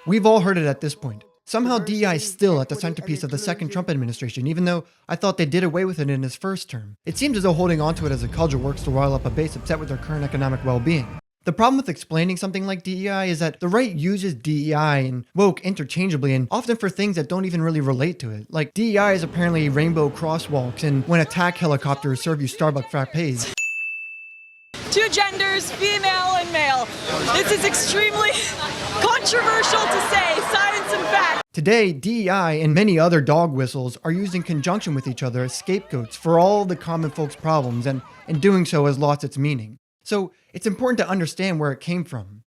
We've all heard it at this point. Somehow DEI is still at the centerpiece of the second Trump administration, even though I thought they did away with it in his first term. It seems as though holding onto it as a cudgel works to rile up a base upset with their current economic well-being. The problem with explaining something like DEI is that the right uses DEI and woke interchangeably and often for things that don't even really relate to it. Like DEI is apparently rainbow crosswalks and when attack helicopters serve you Starbucks frappes. Two genders, female and male. This is extremely controversial to say, science and fact. Today, DEI and many other dog whistles are used in conjunction with each other as scapegoats for all the common folks' problems, and in doing so has lost its meaning. So it's important to understand where it came from.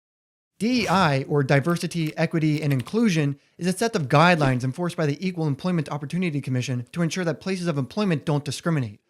DEI, or Diversity, Equity, and Inclusion, is a set of guidelines enforced by the Equal Employment Opportunity Commission to ensure that places of employment don't discriminate.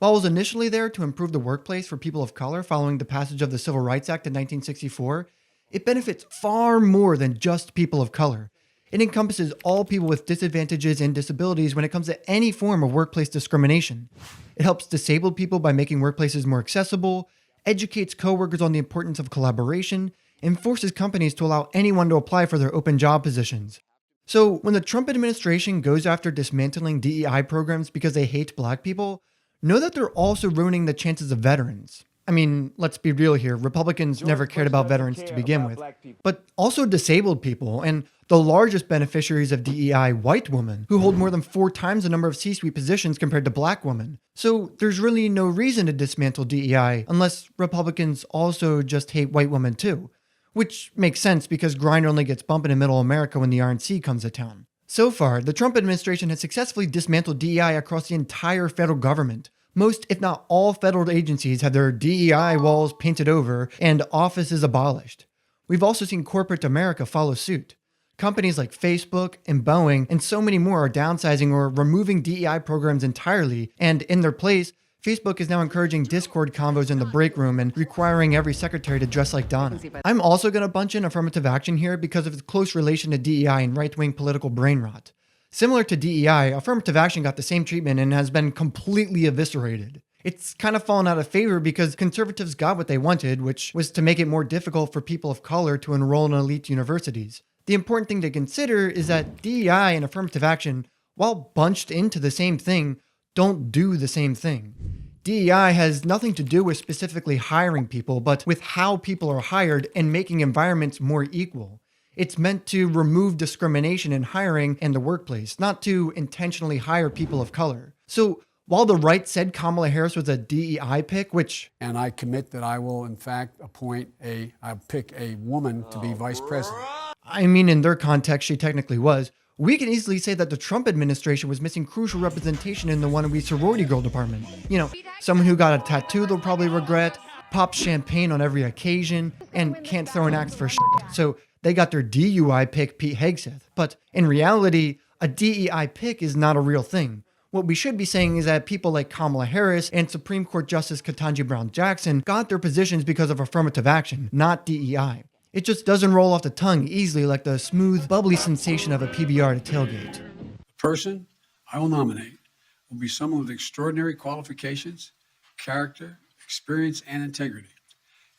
While it was initially there to improve the workplace for people of color following the passage of the Civil Rights Act in 1964, it benefits far more than just people of color. It encompasses all people with disadvantages and disabilities when it comes to any form of workplace discrimination. It helps disabled people by making workplaces more accessible, educates coworkers on the importance of collaboration, and forces companies to allow anyone to apply for their open job positions. So when the Trump administration goes after dismantling DEI programs because they hate black people, know that they're also ruining the chances of veterans. I mean, let's be real here, Republicans never cared about veterans to begin with, but also disabled people, and the largest beneficiaries of DEI, white women, who hold more than 4 times the number of C-suite positions compared to black women. So there's really no reason to dismantle DEI unless Republicans also just hate white women too, which makes sense because Grindr only gets bumping in middle America when the RNC comes to town. So far, the Trump administration has successfully dismantled DEI across the entire federal government. Most, if not all, federal agencies have their DEI walls painted over and offices abolished. We've also seen corporate America follow suit. Companies like Facebook and Boeing and so many more are downsizing or removing DEI programs entirely, and in their place, Facebook is now encouraging Discord convos in the break room and requiring every secretary to dress like Donna. I'm also going to bunch in affirmative action here because of its close relation to DEI and right-wing political brain rot. Similar to DEI, affirmative action got the same treatment and has been completely eviscerated. It's kind of fallen out of favor because conservatives got what they wanted, which was to make it more difficult for people of color to enroll in elite universities. The important thing to consider is that DEI and affirmative action, while bunched into the same thing, don't do the same thing. DEI has nothing to do with specifically hiring people, but with how people are hired and making environments more equal. It's meant to remove discrimination in hiring and the workplace, not to intentionally hire people of color. So while the right said Kamala Harris was a DEI pick, which... And I commit that I will, in fact, I'll pick a woman to be vice president. I mean, in their context, she technically was. We can easily say that the Trump administration was missing crucial representation in the wannabe sorority girl department. You know, someone who got a tattoo they'll probably regret, pops champagne on every occasion, and can't throw an axe for shit. So they got their DUI pick, Pete Hegseth. But in reality, a DEI pick is not a real thing. What we should be saying is that people like Kamala Harris and Supreme Court Justice Ketanji Brown Jackson got their positions because of affirmative action, not DEI. It just doesn't roll off the tongue easily like the smooth, bubbly sensation of a PBR at a tailgate. The person I will nominate will be someone with extraordinary qualifications, character, experience, and integrity.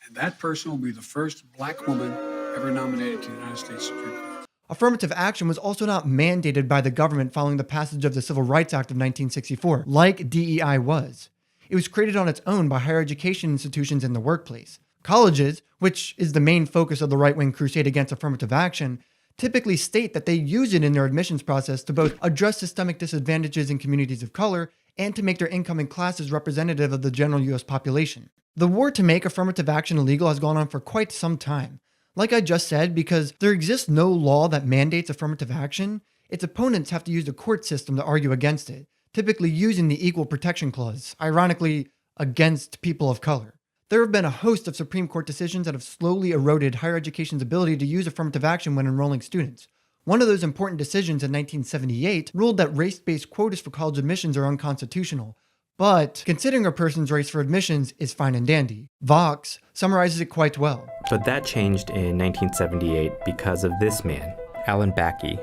And that person will be the first black woman ever nominated to the United States Supreme Court. Affirmative action was also not mandated by the government following the passage of the Civil Rights Act of 1964, like DEI was. It was created on its own by higher education institutions in the workplace. Colleges, which is the main focus of the right-wing crusade against affirmative action, typically state that they use it in their admissions process to both address systemic disadvantages in communities of color and to make their incoming classes representative of the general U.S. population. The war to make affirmative action illegal has gone on for quite some time. Like I just said, because there exists no law that mandates affirmative action, its opponents have to use the court system to argue against it, typically using the Equal Protection Clause, ironically, against people of color. There have been a host of Supreme Court decisions that have slowly eroded higher education's ability to use affirmative action when enrolling students. One of those important decisions in 1978 ruled that race-based quotas for college admissions are unconstitutional, but considering a person's race for admissions is fine and dandy. Vox summarizes it quite well. But that changed in 1978 because of this man, Alan Bakke.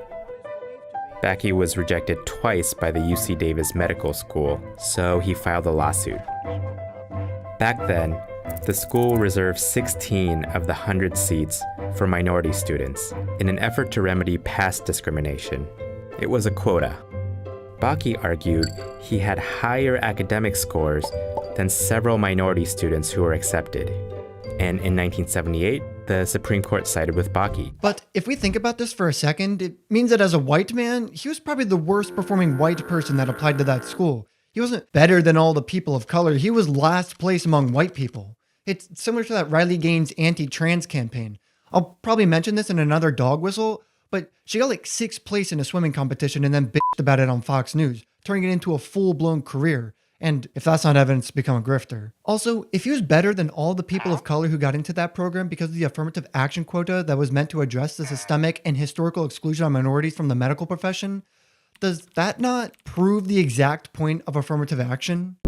Bakke was rejected twice by the UC Davis Medical School, so he filed a lawsuit. Back then, the school reserved 16 of the 100 seats for minority students in an effort to remedy past discrimination. It was a quota. Bakke argued he had higher academic scores than several minority students who were accepted. And in 1978, the Supreme Court sided with Bakke. But if we think about this for a second, it means that as a white man, he was probably the worst performing white person that applied to that school. He wasn't better than all the people of color. He was last place among white people. It's similar to that Riley Gaines anti-trans campaign. I'll probably mention this in another dog whistle, but she got like 6th place in a swimming competition and then bitched about it on Fox News, turning it into a full-blown career. And if that's not evidence to become a grifter. Also, if he was better than all the people of color who got into that program because of the affirmative action quota that was meant to address the systemic and historical exclusion of minorities from the medical profession, does that not prove the exact point of affirmative action?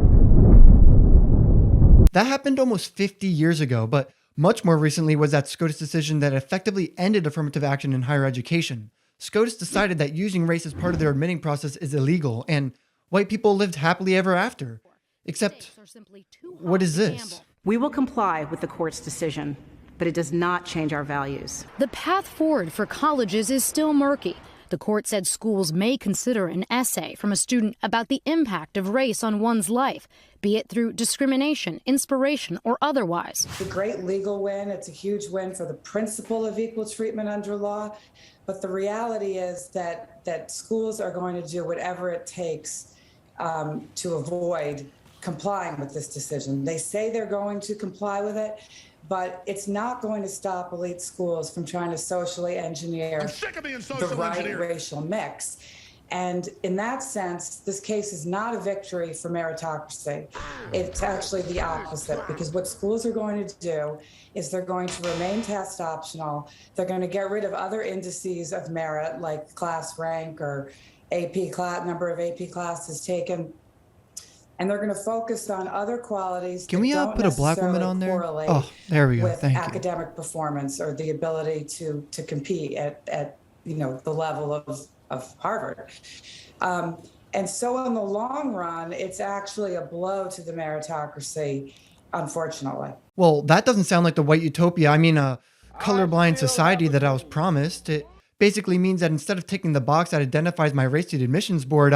That happened almost 50 years ago, but much more recently was that SCOTUS decision that effectively ended affirmative action in higher education. SCOTUS decided that using race as part of their admitting process is illegal, and white people lived happily ever after. Except, what is this? We will comply with the court's decision, but it does not change our values. The path forward for colleges is still murky. The court said schools may consider an essay from a student about the impact of race on one's life, be it through discrimination, inspiration, or otherwise. It's a great legal win. It's a huge win for the principle of equal treatment under law. But the reality is that schools are going to do whatever it takes to avoid complying with this decision. They say they're going to comply with it, but it's not going to stop elite schools from trying to socially engineer the right racial mix. And in that sense, this case is not a victory for meritocracy. It's actually the opposite, because what schools are going to do is they're going to remain test optional. They're going to get rid of other indices of merit, like class rank or AP class, number of AP classes taken. And they're going to focus on other qualities. Can we put a black woman on there? Oh, there we go. With Thank you. academic performance or the ability to compete at the level of Harvard. And so in the long run, it's actually a blow to the meritocracy, unfortunately. Well, that doesn't sound like the white utopia. I mean, a colorblind society that I was promised. It basically means that instead of ticking the box that identifies my race to the admissions board,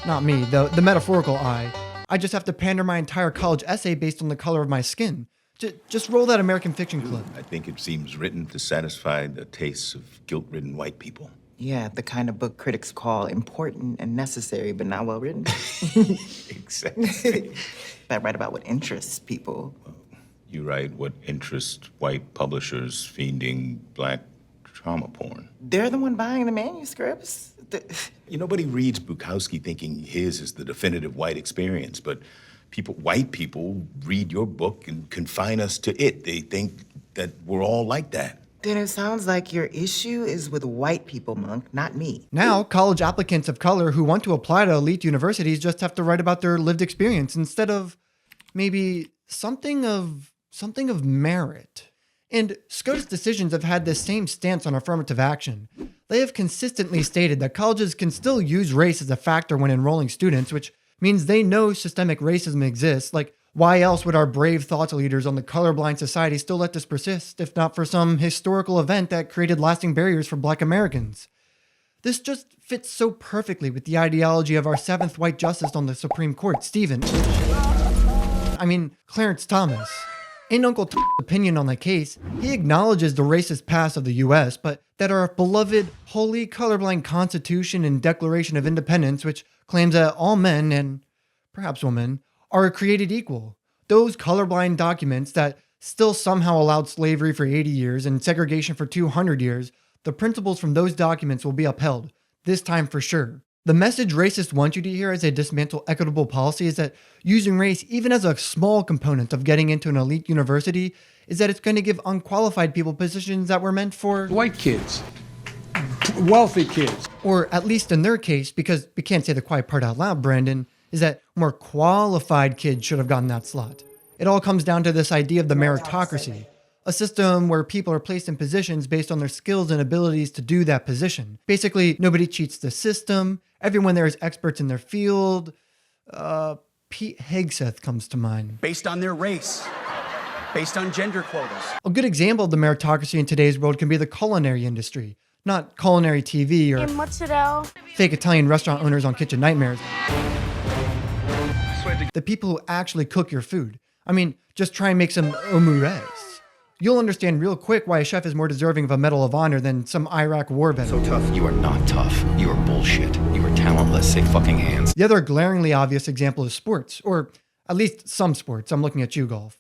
not me, the metaphorical I just have to pander my entire college essay based on the color of my skin. Just roll that American fiction clip. I think it seems written to satisfy the tastes of guilt-ridden white people. Yeah, the kind of book critics call important and necessary, but not well written. Exactly. I write about what interests people. You write what interests white publishers fiending black trauma porn. They're the one buying the manuscripts. Nobody reads Bukowski thinking his is the definitive white experience, but white people read your book and confine us to it. They think that we're all like that. Then it sounds like your issue is with white people, Monk, not me. Now, college applicants of color who want to apply to elite universities just have to write about their lived experience instead of maybe something of merit. And SCOTUS decisions have had this same stance on affirmative action. They have consistently stated that colleges can still use race as a factor when enrolling students, which means they know systemic racism exists. Like, why else would our brave thought leaders on the colorblind society still let this persist, if not for some historical event that created lasting barriers for Black Americans? This just fits so perfectly with the ideology of our 7th white justice on the Supreme Court, Clarence Thomas. In Uncle Tom's opinion on the case, he acknowledges the racist past of the U.S., but that our beloved, holy, colorblind Constitution and Declaration of Independence, which claims that all men, and perhaps women, are created equal. Those colorblind documents that still somehow allowed slavery for 80 years and segregation for 200 years, the principles from those documents will be upheld, this time for sure. The message racists want you to hear as they dismantle equitable policy is that using race, even as a small component of getting into an elite university, is that it's going to give unqualified people positions that were meant for White kids, wealthy kids. Or at least in their case, because we can't say the quiet part out loud, Brandon, is that more qualified kids should have gotten that slot. It all comes down to this idea of the meritocracy, a system where people are placed in positions based on their skills and abilities to do that position. Basically, nobody cheats the system. Everyone there is experts in their field. Pete Hegseth comes to mind. Based on their race, based on gender quotas. A good example of the meritocracy in today's world can be the culinary industry, not culinary TV or mozzarella. fake Italian restaurant owners on Kitchen Nightmares. The people who actually cook your food. I mean, just try and make some omurice. You'll understand real quick why a chef is more deserving of a Medal of Honor than some Iraq war veteran. So tough. You are not tough. You are bullshit. You are talentless. Say fucking hands. The other glaringly obvious example is sports, or at least some sports. I'm looking at you, Golf.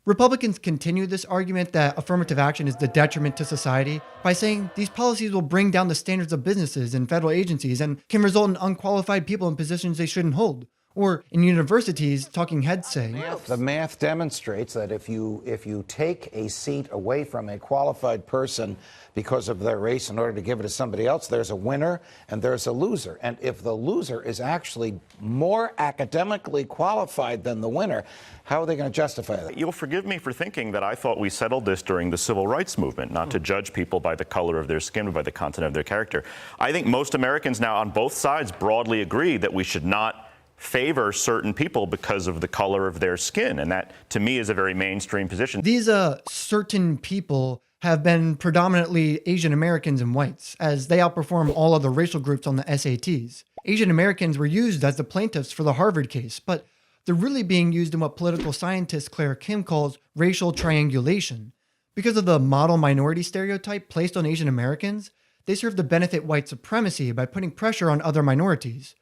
Republicans continue this argument that affirmative action is the detriment to society by saying these policies will bring down the standards of businesses and federal agencies and can result in unqualified people in positions they shouldn't hold. Or in universities, talking heads say, the math demonstrates that if you take a seat away from a qualified person because of their race in order to give it to somebody else, there's a winner and there's a loser. And if the loser is actually more academically qualified than the winner, how are they going to justify that? You'll forgive me for thinking that I thought we settled this during the civil rights movement, not to judge people by the color of their skin, but by the content of their character. I think most Americans now on both sides broadly agree that we should not favor certain people because of the color of their skin. And that, to me, is a very mainstream position. These certain people have been predominantly Asian Americans and whites, as they outperform all other racial groups on the SATs. Asian Americans were used as the plaintiffs for the Harvard case, but they're really being used in what political scientist Claire Kim calls racial triangulation. Because of the model minority stereotype placed on Asian Americans, they serve to benefit white supremacy by putting pressure on other minorities.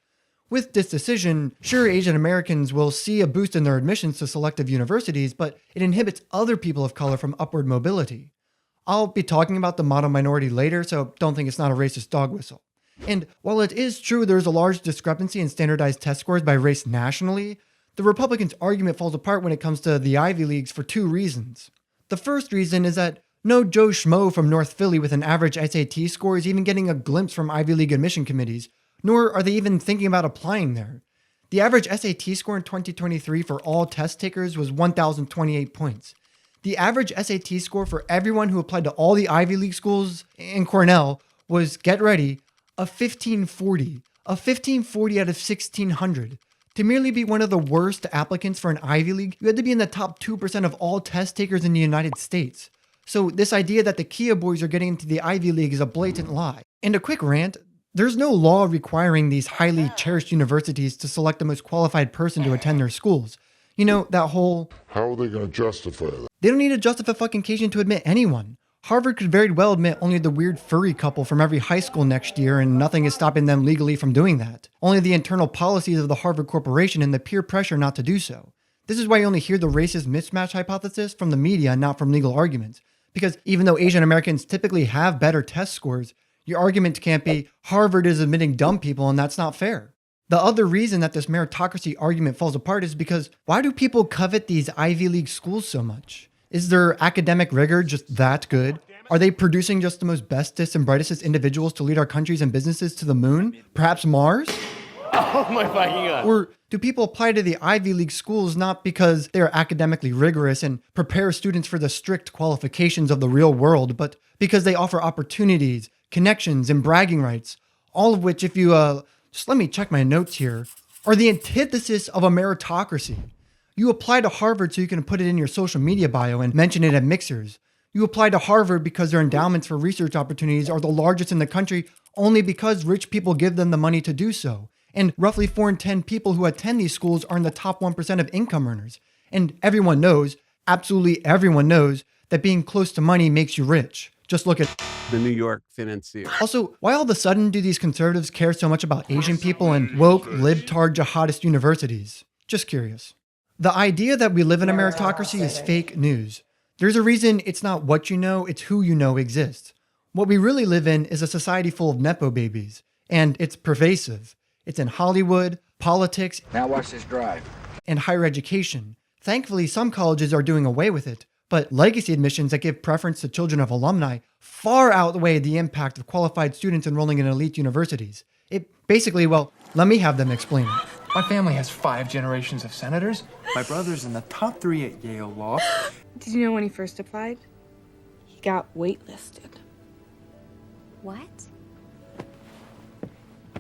With this decision, sure, Asian Americans will see a boost in their admissions to selective universities, but it inhibits other people of color from upward mobility. I'll be talking about the model minority later, so don't think it's not a racist dog whistle. And while it is true there's a large discrepancy in standardized test scores by race nationally, the Republicans' argument falls apart when it comes to the Ivy Leagues for two reasons. The first reason is that no Joe Schmo from North Philly with an average SAT score is even getting a glimpse from Ivy League admission committees, nor are they even thinking about applying there. The average SAT score in 2023 for all test takers was 1,028 points. The average SAT score for everyone who applied to all the Ivy League schools and Cornell was, get ready, a 1540. A 1540 out of 1,600. To merely be one of the worst applicants for an Ivy League, you had to be in the top 2% of all test takers in the United States. So this idea that the Kia boys are getting into the Ivy League is a blatant lie. And a quick rant, there's no law requiring these highly cherished universities to select the most qualified person to attend their schools. You know, that whole... How are they going to justify that? They don't need a justification to admit anyone. Harvard could very well admit only the weird furry couple from every high school next year, and nothing is stopping them legally from doing that. Only the internal policies of the Harvard Corporation and the peer pressure not to do so. This is why you only hear the racist mismatch hypothesis from the media and not from legal arguments. Because even though Asian Americans typically have better test scores, your argument can't be Harvard is admitting dumb people and that's not fair. The other reason that this meritocracy argument falls apart is because why do people covet these Ivy League schools so much? Is their academic rigor just that good? Are they producing just the most bestest and brightest individuals to lead our countries and businesses to the moon? Perhaps Mars? Oh my fucking God. Or do people apply to the Ivy League schools not because they're academically rigorous and prepare students for the strict qualifications of the real world, but because they offer opportunities, connections, and bragging rights, all of which, if you, just let me check my notes here, are the antithesis of a meritocracy. You apply to Harvard so you can put it in your social media bio and mention it at mixers. You apply to Harvard because their endowments for research opportunities are the largest in the country only because rich people give them the money to do so. And roughly 4 in 10 people who attend these schools are in the top 1% of income earners. And everyone knows, absolutely everyone knows, that being close to money makes you rich. Just look at the New York financier. Also, why all of a sudden do these conservatives care so much about Asian people and woke, libtard, jihadist universities? Just curious. The idea that we live in a meritocracy is fake news. There's a reason it's not what you know, it's who you know exists. What we really live in is a society full of Nepo babies, and it's pervasive. It's in Hollywood, politics, Now watch this drive. and higher education. Thankfully, some colleges are doing away with it, but legacy admissions that give preference to children of alumni far outweigh the impact of qualified students enrolling in elite universities. It basically, well, let me have them explain it. My family has 5 generations of senators. My brother's in the top 3 at Yale Law. Did you know when he first applied? He got waitlisted. What?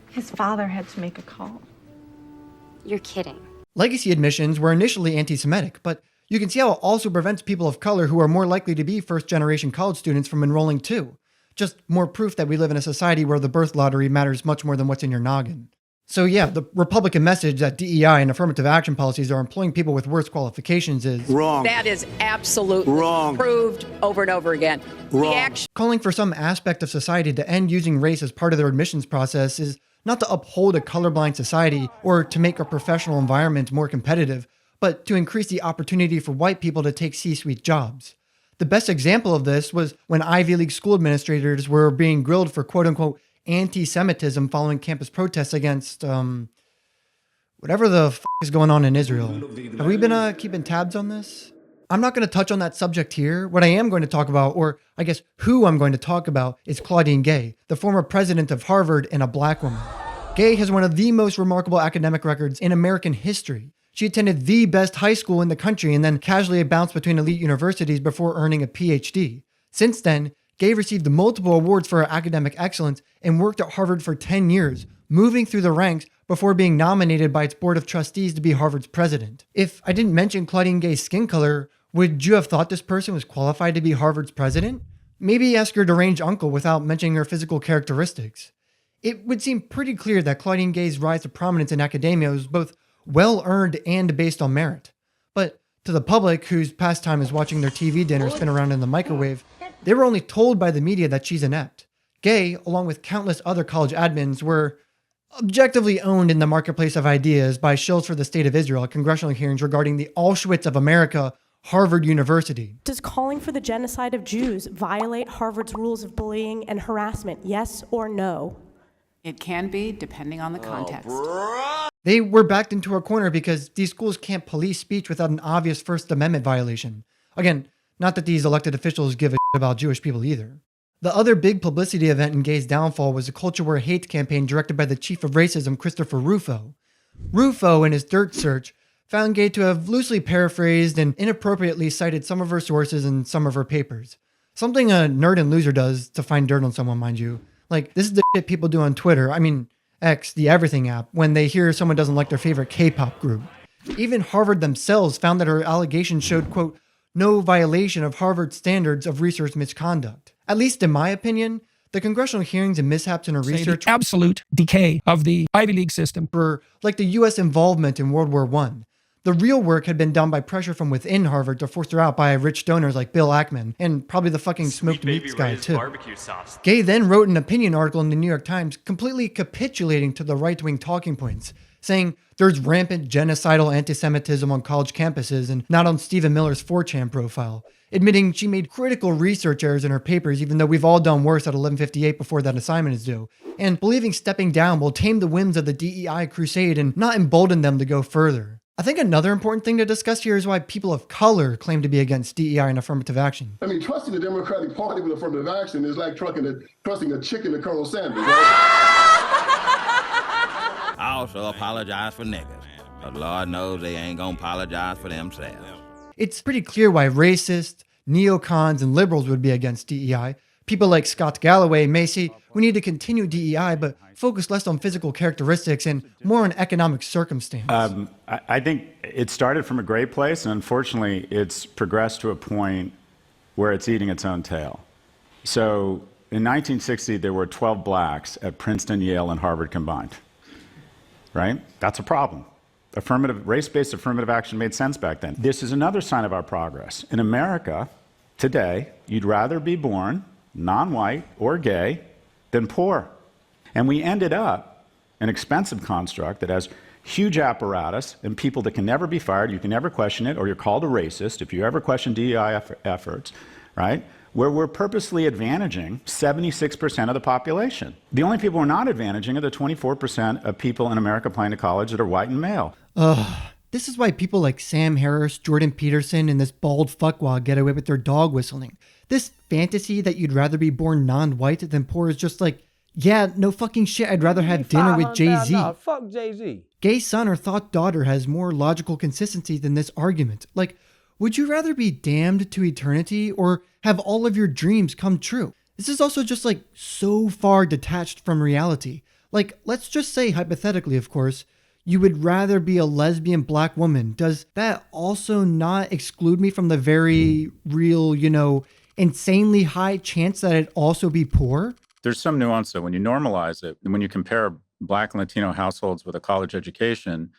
His father had to make a call. You're kidding. Legacy admissions were initially anti-Semitic, but You can see how it also prevents people of color who are more likely to be first-generation college students from enrolling too. Just more proof that we live in a society where the birth lottery matters much more than what's in your noggin. So yeah, the Republican message that DEI and affirmative action policies are employing people with worse qualifications is wrong. That is absolutely wrong. Proved over and over again. Wrong. Calling for some aspect of society to end using race as part of their admissions process is not to uphold a colorblind society or to make our professional environment more competitive, but to increase the opportunity for white people to take C-suite jobs. The best example of this was when Ivy League school administrators were being grilled for quote-unquote anti-Semitism following campus protests against, whatever the f*** is going on in Israel. Have we been keeping tabs on this? I'm not going to touch on that subject here. What I am going to talk about, or I guess who I'm going to talk about, is Claudine Gay, the former president of Harvard and a black woman. Gay has one of the most remarkable academic records in American history. She attended the best high school in the country and then casually bounced between elite universities before earning a PhD. Since then, Gay received multiple awards for her academic excellence and worked at Harvard for 10 years, moving through the ranks before being nominated by its board of trustees to be Harvard's president. If I didn't mention Claudine Gay's skin color, would you have thought this person was qualified to be Harvard's president? Maybe ask your deranged uncle without mentioning her physical characteristics. It would seem pretty clear that Claudine Gay's rise to prominence in academia was both well-earned and based on merit. But to the public, whose pastime is watching their TV dinner spin around in the microwave, they were only told by the media that she's inept. Gay, along with countless other college admins, were objectively owned in the marketplace of ideas by shills for the state of Israel at congressional hearings regarding the Auschwitz of America, Harvard University. Does calling for the genocide of Jews violate Harvard's rules of bullying and harassment? Yes or no? It can be, depending on the context. They were backed into a corner because these schools can't police speech without an obvious First Amendment violation. Again, not that these elected officials give a shit about Jewish people either. The other big publicity event in Gay's downfall was a culture war hate campaign directed by the chief of racism, Christopher Rufo. Rufo, in his dirt search, found Gay to have loosely paraphrased and inappropriately cited some of her sources and some of her papers. Something a nerd and loser does to find dirt on someone, mind you. Like, this is the shit people do on Twitter, X, the everything app, when they hear someone doesn't like their favorite K-pop group. Even Harvard themselves found that her allegations showed, quote, no violation of Harvard's standards of research misconduct. At least in my opinion, the congressional hearings and mishaps in her research, the absolute decay of the Ivy League system, were like the U.S. involvement in World War I. The real work had been done by pressure from within Harvard to force her out by rich donors like Bill Ackman, and probably the fucking smoked meats guy too. Gay then wrote an opinion article in the New York Times completely capitulating to the right-wing talking points, saying there's rampant genocidal anti-Semitism on college campuses and not on Stephen Miller's 4chan profile, admitting she made critical research errors in her papers even though we've all done worse at 11:58 before that assignment is due, and believing stepping down will tame the whims of the DEI crusade and not embolden them to go further. I think another important thing to discuss here is why people of color claim to be against DEI and affirmative action. Trusting the Democratic Party with affirmative action is like trusting a chicken to Colonel Sanders, right? I also apologize for niggas, but Lord knows they ain't gonna apologize for themselves. It's pretty clear why racists, neocons, and liberals would be against DEI. People like Scott Galloway may say we need to continue DEI, but focus less on physical characteristics and more on economic circumstance. I think it started from a great place, and unfortunately, it's progressed to a point where it's eating its own tail. So in 1960, there were 12 blacks at Princeton, Yale, and Harvard combined. Right? That's a problem. Race-based affirmative action made sense back then. This is another sign of our progress. In America, today, you'd rather be born non-white or gay than poor. And we ended up an expensive construct that has huge apparatus and people that can never be fired, you can never question it, or you're called a racist if you ever question DEI efforts, right? Where we're purposely advantaging 76% of the population. The only people we're not advantaging are the 24% of people in America applying to college that are white and male. This is why people like Sam Harris, Jordan Peterson, and this bald fuckwad get away with their dog whistling. This fantasy that you'd rather be born non-white than poor is just like, yeah, no fucking shit, I'd rather have dinner with Jay-Z. No, fuck Jay-Z. Gay son or thought daughter has more logical consistency than this argument. Like, would you rather be damned to eternity or have all of your dreams come true? This is also just like so far detached from reality. Like, let's just say hypothetically, of course, you would rather be a lesbian black woman, does that also not exclude me from the very real, insanely high chance that I'd also be poor? There's some nuance though. When you normalize it, and when you compare Black and Latino households with a college education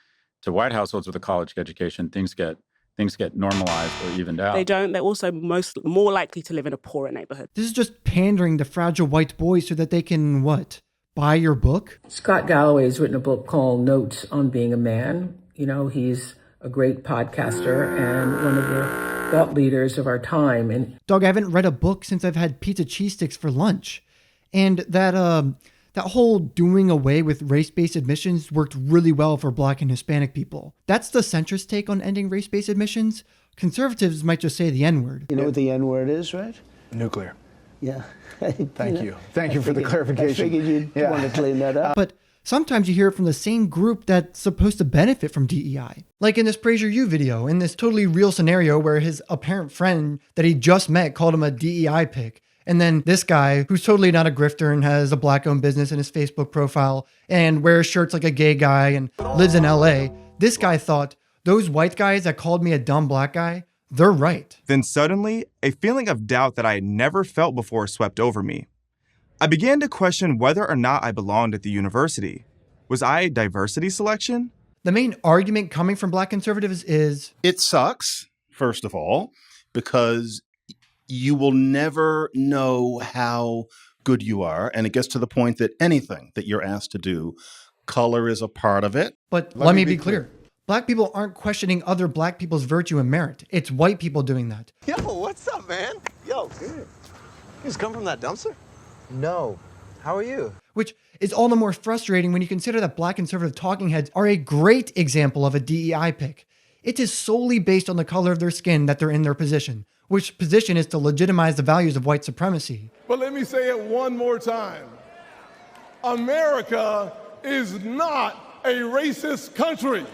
to white households with a college education, things get normalized or evened out. They don't. They're also more likely to live in a poorer neighborhood. This is just pandering to fragile white boys so that they can, what, buy your book? Scott Galloway has written a book called Notes on Being a Man. He's a great podcaster and one of the thought leaders of our time. And Dog, I haven't read a book since I've had pizza cheese sticks for lunch. And that whole doing away with race-based admissions worked really well for Black and Hispanic people. That's the centrist take on ending race-based admissions. Conservatives might just say the N-word. You know what the N-word is, right? Nuclear. Yeah. Thank you. Thank you for the clarification. I figured you'd want to clean that up. But sometimes you hear it from the same group that's supposed to benefit from DEI. Like in this Praise You video, in this totally real scenario where his apparent friend that he just met called him a DEI pick. And then this guy, who's totally not a grifter and has a Black-owned business in his Facebook profile and wears shirts like a gay guy and lives in LA, this guy thought, those white guys that called me a dumb Black guy, they're right. Then suddenly, a feeling of doubt that I had never felt before swept over me. I began to question whether or not I belonged at the university. Was I a diversity selection? The main argument coming from Black conservatives is, it sucks, first of all, because you will never know how good you are. And it gets to the point that anything that you're asked to do, color is a part of it. But let me be clear. Black people aren't questioning other Black people's virtue and merit. It's white people doing that. Yo, what's up, man? Yo, good. You just come from that dumpster? No. How are you? Which is all the more frustrating when you consider that Black conservative talking heads are a great example of a DEI pick. It is solely based on the color of their skin that they're in their position, which position is to legitimize the values of white supremacy. But let me say it one more time. America is not a racist country.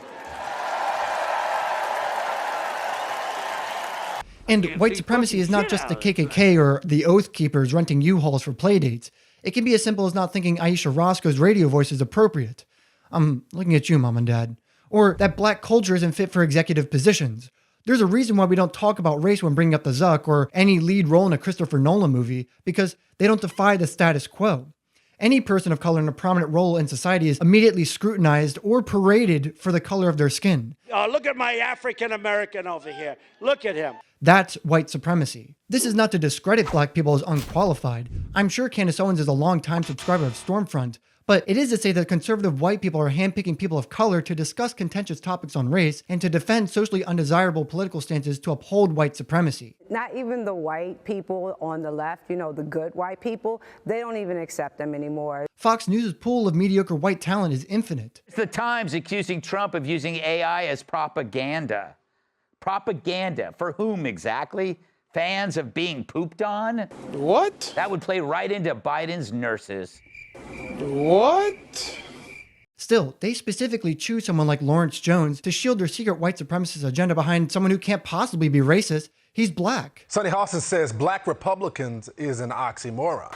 And white supremacy is not just the KKK or the Oath Keepers renting U-Hauls for playdates. It can be as simple as not thinking Aisha Roscoe's radio voice is appropriate. I'm looking at you, Mom and Dad. Or that Black culture isn't fit for executive positions. There's a reason why we don't talk about race when bringing up the Zuck or any lead role in a Christopher Nolan movie, because they don't defy the status quo. Any person of color in a prominent role in society is immediately scrutinized or paraded for the color of their skin. Look at my African American over here. Look at him. That's white supremacy. This is not to discredit Black people as unqualified. I'm sure Candace Owens is a longtime subscriber of Stormfront, but it is to say that conservative white people are handpicking people of color to discuss contentious topics on race and to defend socially undesirable political stances to uphold white supremacy. Not even the white people on the left, the good white people, they don't even accept them anymore. Fox News' pool of mediocre white talent is infinite. It's the Times accusing Trump of using AI as propaganda. Propaganda. For whom exactly? Fans of being pooped on? What? That would play right into Biden's nurses. What? Still, they specifically choose someone like Lawrence Jones to shield their secret white supremacist agenda behind someone who can't possibly be racist. He's Black. Sonny Hawson says Black Republicans is an oxymoron.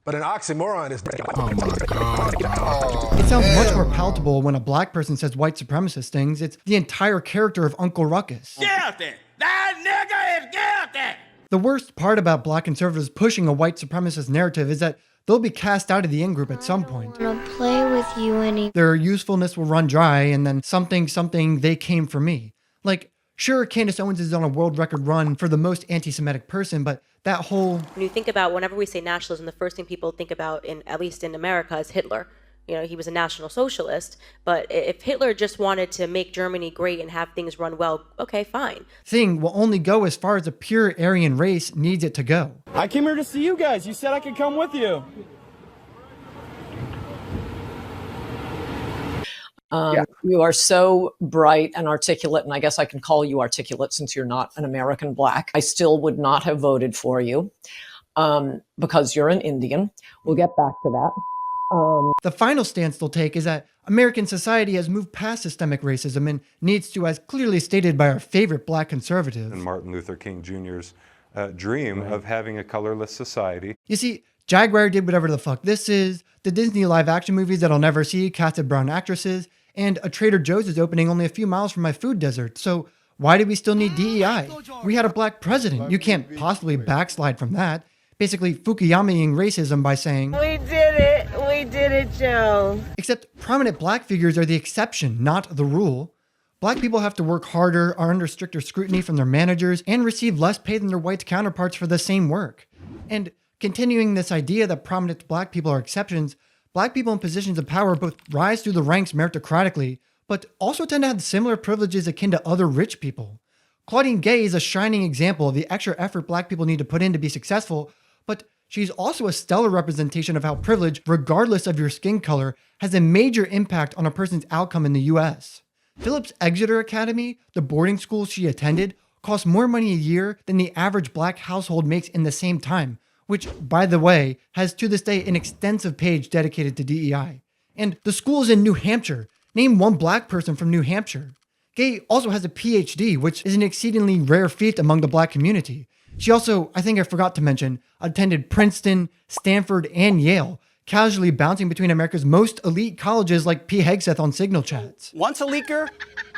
But an oxymoron is... Oh my God. It sounds much more palatable when a Black person says white supremacist things. It's the entire character of Uncle Ruckus. Guilty! That nigga is guilty! The worst part about Black conservatives pushing a white supremacist narrative is that they'll be cast out of the in-group at some point. I don't want to play with you anymore. Their usefulness will run dry and then something they came for me. Like, sure, Candace Owens is on a world record run for the most anti-Semitic person, but that whole... When you think about, whenever we say nationalism, the first thing people think about, at least in America, is Hitler. He was a National Socialist, but if Hitler just wanted to make Germany great and have things run well, okay, fine. Thing will only go as far as the pure Aryan race needs it to go. I came here to see you guys. You said I could come with you. You are so bright and articulate, and I guess I can call you articulate since you're not an American Black. I still would not have voted for you because you're an Indian. We'll get back to that. The final stance they'll take is that American society has moved past systemic racism and needs to, as clearly stated by our favorite Black conservative, and Martin Luther King Jr.'s dream of having a colorless society. You see, Jaguar did whatever the fuck this is, the Disney live action movies that I'll never see casted brown actresses, and a Trader Joe's is opening only a few miles from my food desert. So why do we still need DEI? We had a black president. You can't possibly backslide from that. Basically Fukuyamaing racism by saying, "We did it, Joe." Except prominent black figures are the exception, not the rule. Black people have to work harder, are under stricter scrutiny from their managers, and receive less pay than their white counterparts for the same work. And continuing this idea that prominent black people are exceptions, black people in positions of power both rise through the ranks meritocratically, but also tend to have similar privileges akin to other rich people. Claudine Gay is a shining example of the extra effort black people need to put in to be successful, but she's also a stellar representation of how privilege, regardless of your skin color, has a major impact on a person's outcome in the US. Phillips Exeter Academy, the boarding school she attended, costs more money a year than the average black household makes in the same time, which, by the way, has to this day an extensive page dedicated to DEI. And the school is in New Hampshire. Name one black person from New Hampshire. Gay also has a PhD, which is an exceedingly rare feat among the black community. She also, I think I forgot to mention, attended Princeton, Stanford, and Yale, casually bouncing between America's most elite colleges like P. Hegseth on Signal chats. Once a leaker,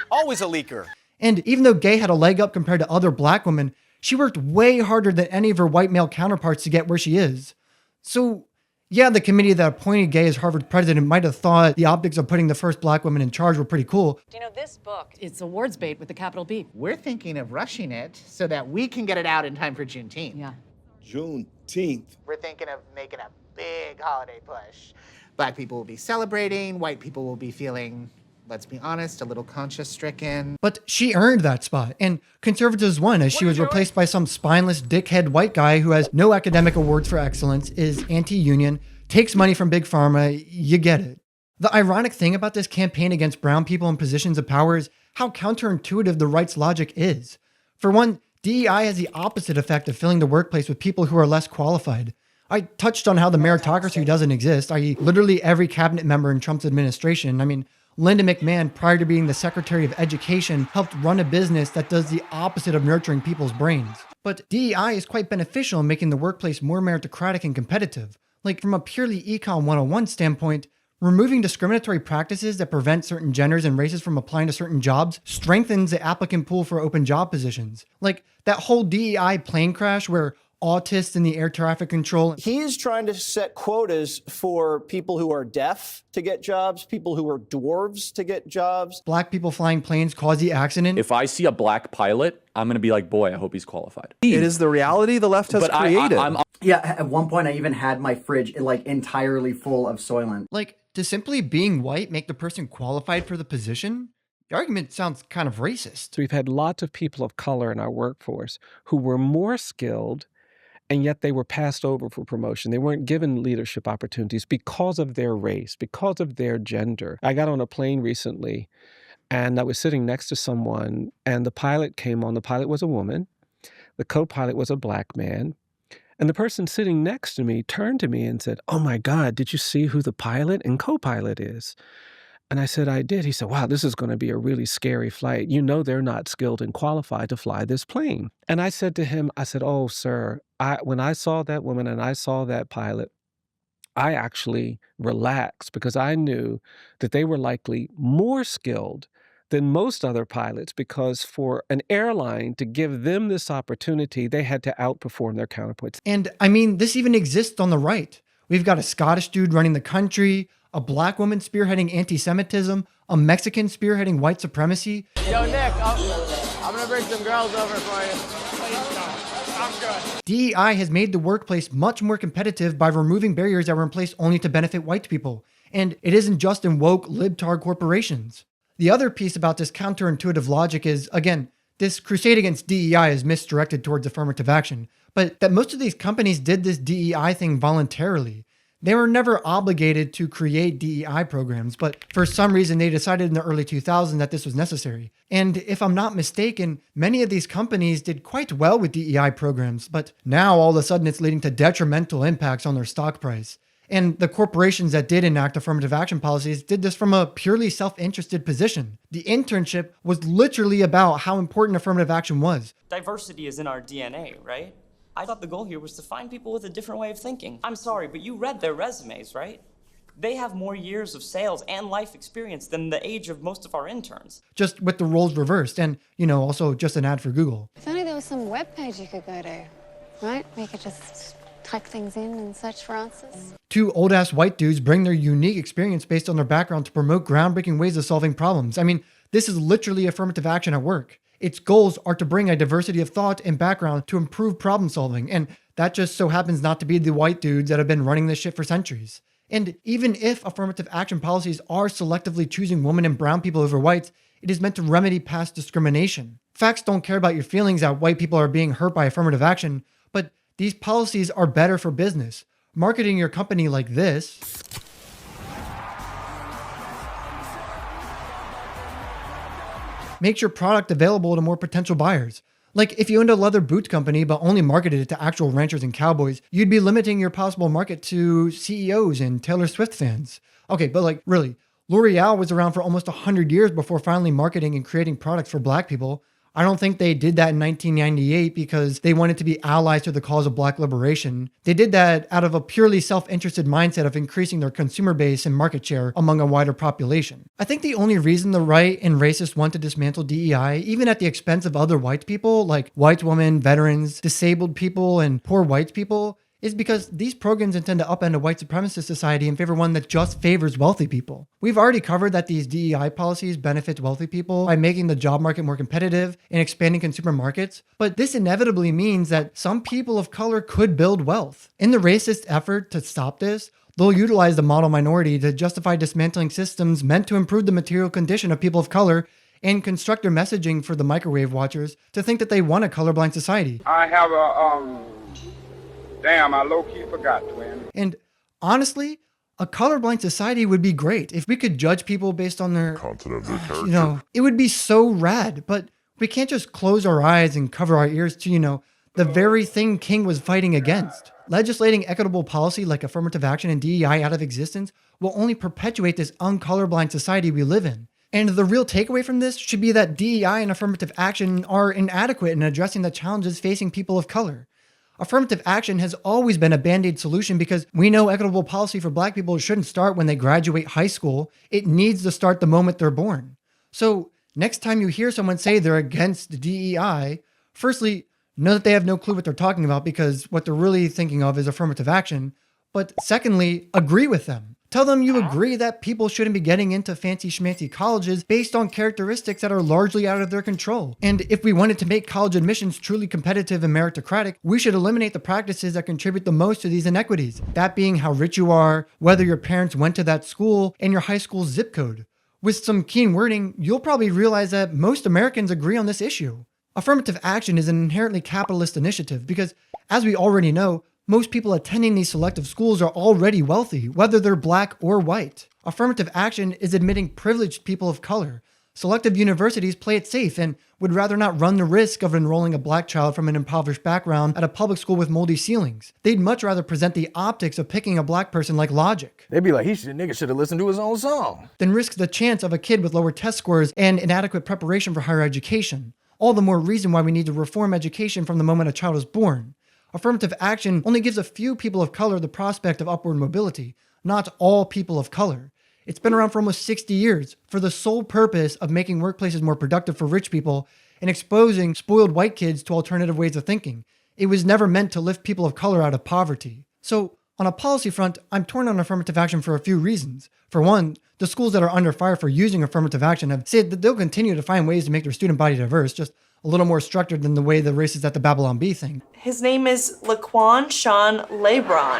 always a leaker. And even though Gay had a leg up compared to other black women, she worked way harder than any of her white male counterparts to get where she is. So, yeah, the committee that appointed Gay as Harvard president might have thought the optics of putting the first black woman in charge were pretty cool. You know, this book, it's awards bait with a capital B. We're thinking of rushing it so that we can get it out in time for Juneteenth. Yeah. Juneteenth. We're thinking of making a big holiday push. Black people will be celebrating, white people will be feeling, let's be honest, a little conscience-stricken. But she earned that spot, and conservatives won as she was replaced by some spineless dickhead white guy who has no academic awards for excellence, is anti-union, takes money from Big Pharma, you get it. The ironic thing about this campaign against brown people in positions of power is how counterintuitive the right's logic is. For one, DEI has the opposite effect of filling the workplace with people who are less qualified. I touched on how the meritocracy doesn't exist, i.e. literally every cabinet member in Trump's administration. I mean, Linda McMahon, prior to being the Secretary of Education, helped run a business that does the opposite of nurturing people's brains. But DEI is quite beneficial in making the workplace more meritocratic and competitive. Like from a purely Econ 101 standpoint, removing discriminatory practices that prevent certain genders and races from applying to certain jobs strengthens the applicant pool for open job positions. Like that whole DEI plane crash where autists in the air traffic control. He's trying to set quotas for people who are deaf to get jobs, people who are dwarves to get jobs. Black people flying planes cause the accident. If I see a black pilot, I'm going to be like, boy, I hope he's qualified. It is the reality the left has created. Yeah, at one point I even had my fridge like entirely full of Soylent. Like, does simply being white make the person qualified for the position? The argument sounds kind of racist. We've had lots of people of color in our workforce who were more skilled, and yet they were passed over for promotion. They weren't given leadership opportunities because of their race, because of their gender. I got on a plane recently, and I was sitting next to someone, and the pilot came on. The pilot was a woman. The co-pilot was a black man. And the person sitting next to me turned to me and said, "Oh my God, did you see who the pilot and co-pilot is?" And I said, "I did." He said, "Wow, this is going to be a really scary flight. You know they're not skilled and qualified to fly this plane." And I said to him, I said, "Oh, sir, when I saw that woman and I saw that pilot, I actually relaxed because I knew that they were likely more skilled than most other pilots because for an airline to give them this opportunity, they had to outperform their counterparts." And I mean, this even exists on the right. We've got a Scottish dude running the country, a black woman spearheading anti-Semitism, a Mexican spearheading white supremacy. Yo, Nick, I'm going to bring some girls over for you. Please don't. I'm good. DEI has made the workplace much more competitive by removing barriers that were in place only to benefit white people. And it isn't just in woke libtard corporations. The other piece about this counterintuitive logic is, again, this crusade against DEI is misdirected towards affirmative action, but that most of these companies did this DEI thing voluntarily. They were never obligated to create DEI programs, but for some reason they decided in the early 2000s that this was necessary. And if I'm not mistaken, many of these companies did quite well with DEI programs, but now all of a sudden it's leading to detrimental impacts on their stock price. And the corporations that did enact affirmative action policies did this from a purely self-interested position. The internship was literally about how important affirmative action was. Diversity is in our DNA, right? I thought the goal here was to find people with a different way of thinking. I'm sorry, but you read their resumes, right? They have more years of sales and life experience than the age of most of our interns. Just with the roles reversed and, also just an ad for Google. If only there was some web page you could go to, right? Where you could just type things in and search for answers. Two old-ass white dudes bring their unique experience based on their background to promote groundbreaking ways of solving problems. I mean, this is literally affirmative action at work. Its goals are to bring a diversity of thought and background to improve problem solving, and that just so happens not to be the white dudes that have been running this shit for centuries. And even if affirmative action policies are selectively choosing women and brown people over whites, it is meant to remedy past discrimination. Facts don't care about your feelings that white people are being hurt by affirmative action, but these policies are better for business. Marketing your company like this makes your product available to more potential buyers. Like if you owned a leather boot company but only marketed it to actual ranchers and cowboys, you'd be limiting your possible market to CEOs and Taylor Swift fans. Okay, but really, L'Oreal was around for almost 100 years before finally marketing and creating products for black people. I don't think they did that in 1998 because they wanted to be allies to the cause of black liberation. They did that out of a purely self-interested mindset of increasing their consumer base and market share among a wider population. I think the only reason the right and racists want to dismantle DEI, even at the expense of other white people like white women, veterans, disabled people, and poor white people, is because these programs intend to upend a white supremacist society and favor one that just favors wealthy people. We've already covered that these DEI policies benefit wealthy people by making the job market more competitive and expanding consumer markets, but this inevitably means that some people of color could build wealth. In the racist effort to stop this, they'll utilize the model minority to justify dismantling systems meant to improve the material condition of people of color and construct their messaging for the microwave watchers to think that they want a colorblind society. I have Damn, I low-key forgot, twin. And honestly, a colorblind society would be great if we could judge people based on their content of their character. It would be so rad, but we can't just close our eyes and cover our ears to, the very thing King was fighting against. Legislating equitable policy like affirmative action and DEI out of existence will only perpetuate this uncolorblind society we live in. And the real takeaway from this should be that DEI and affirmative action are inadequate in addressing the challenges facing people of color. Affirmative action has always been a band-aid solution because we know equitable policy for black people shouldn't start when they graduate high school. It needs to start the moment they're born. So next time you hear someone say they're against DEI, firstly, know that they have no clue what they're talking about because what they're really thinking of is affirmative action. But secondly, agree with them. Tell them you agree that people shouldn't be getting into fancy schmancy colleges based on characteristics that are largely out of their control. And if we wanted to make college admissions truly competitive and meritocratic, we should eliminate the practices that contribute the most to these inequities. That being how rich you are, whether your parents went to that school, and your high school zip code. With some keen wording, you'll probably realize that most Americans agree on this issue. Affirmative action is an inherently capitalist initiative because, as we already know, most people attending these selective schools are already wealthy, whether they're black or white. Affirmative action is admitting privileged people of color. Selective universities play it safe and would rather not run the risk of enrolling a black child from an impoverished background at a public school with moldy ceilings. They'd much rather present the optics of picking a black person like logic. They'd be like, nigga should have listened to his own song. Than risk the chance of a kid with lower test scores and inadequate preparation for higher education. All the more reason why we need to reform education from the moment a child is born. Affirmative action only gives a few people of color the prospect of upward mobility, not all people of color. It's been around for almost 60 years for the sole purpose of making workplaces more productive for rich people and exposing spoiled white kids to alternative ways of thinking. It was never meant to lift people of color out of poverty. So, on a policy front, I'm torn on affirmative action for a few reasons. For one, the schools that are under fire for using affirmative action have said that they'll continue to find ways to make their student body diverse, just a little more structured than the way the racists at the Babylon Bee think. His name is Laquan Sean Lebron.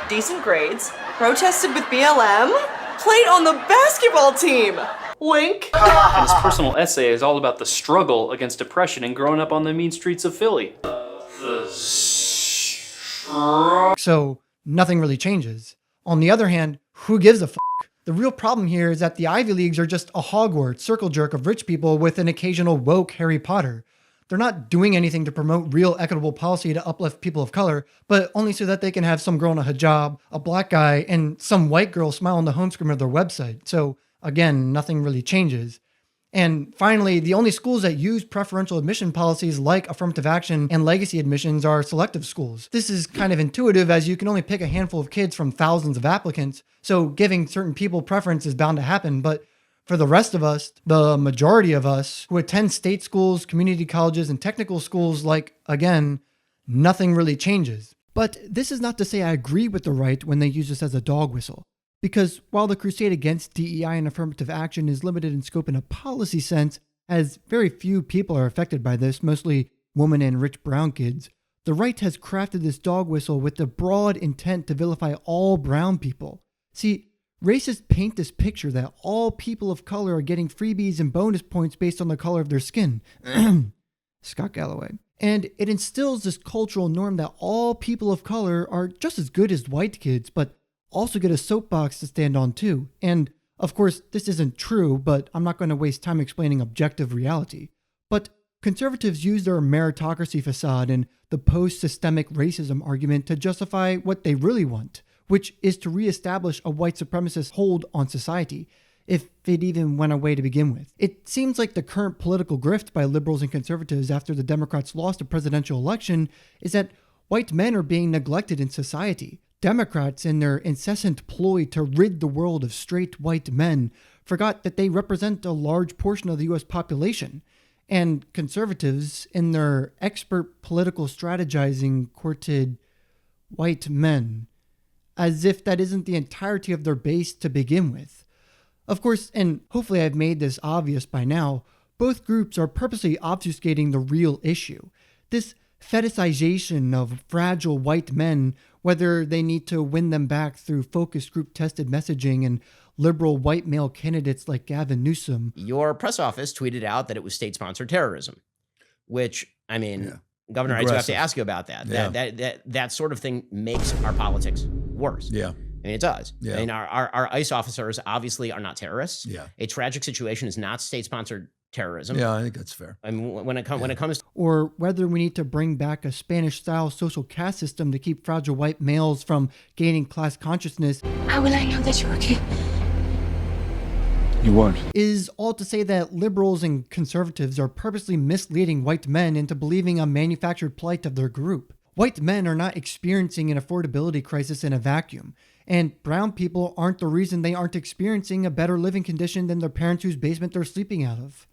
Decent grades, protested with BLM, played on the basketball team. Wink. And his personal essay is all about the struggle against depression and growing up on the mean streets of Philly. So, nothing really changes. On the other hand, who gives a f***? The real problem here is that the Ivy Leagues are just a Hogwarts circle jerk of rich people with an occasional woke Harry Potter. They're not doing anything to promote real equitable policy to uplift people of color, but only so that they can have some girl in a hijab, a black guy, and some white girl smile on the home screen of their website. So again, nothing really changes. And finally, the only schools that use preferential admission policies like affirmative action and legacy admissions are selective schools. This is kind of intuitive as you can only pick a handful of kids from thousands of applicants, so giving certain people preference is bound to happen. But for the rest of us, the majority of us who attend state schools, community colleges, and technical schools, again, nothing really changes. But this is not to say I agree with the right when they use this as a dog whistle. Because while the crusade against DEI and affirmative action is limited in scope in a policy sense, as very few people are affected by this, mostly women and rich brown kids, the right has crafted this dog whistle with the broad intent to vilify all brown people. See, racists paint this picture that all people of color are getting freebies and bonus points based on the color of their skin. Scott Galloway. And it instills this cultural norm that all people of color are just as good as white kids, but also get a soapbox to stand on too. And of course, this isn't true, but I'm not going to waste time explaining objective reality. But conservatives use their meritocracy facade and the post-systemic racism argument to justify what they really want, which is to reestablish a white supremacist hold on society, if it even went away to begin with. It seems like the current political grift by liberals and conservatives after the Democrats lost the presidential election is that white men are being neglected in society. Democrats, in their incessant ploy to rid the world of straight white men, forgot that they represent a large portion of the US population. And conservatives, in their expert political strategizing, courted white men, as if that isn't the entirety of their base to begin with. Of course, and hopefully I've made this obvious by now, both groups are purposely obfuscating the real issue. This fetishization of fragile white men, whether they need to win them back through focus group tested messaging and liberal white male candidates like Gavin Newsom. Your press office tweeted out that it was state-sponsored terrorism, which, I mean, Governor, I do have to ask you about that. That sort of thing makes our politics worse. Yeah. I mean, it does. Yeah. I mean, our ICE officers obviously are not terrorists. Yeah. A tragic situation is not state-sponsored terrorism. Yeah, I think that's fair. I mean, when it comes to... Or whether we need to bring back a Spanish-style social caste system to keep fragile white males from gaining class consciousness. How will I know that you're okay? You won't. Is all to say that liberals and conservatives are purposely misleading white men into believing a manufactured plight of their group. White men are not experiencing an affordability crisis in a vacuum, and brown people aren't the reason they aren't experiencing a better living condition than their parents whose basement they're sleeping out of.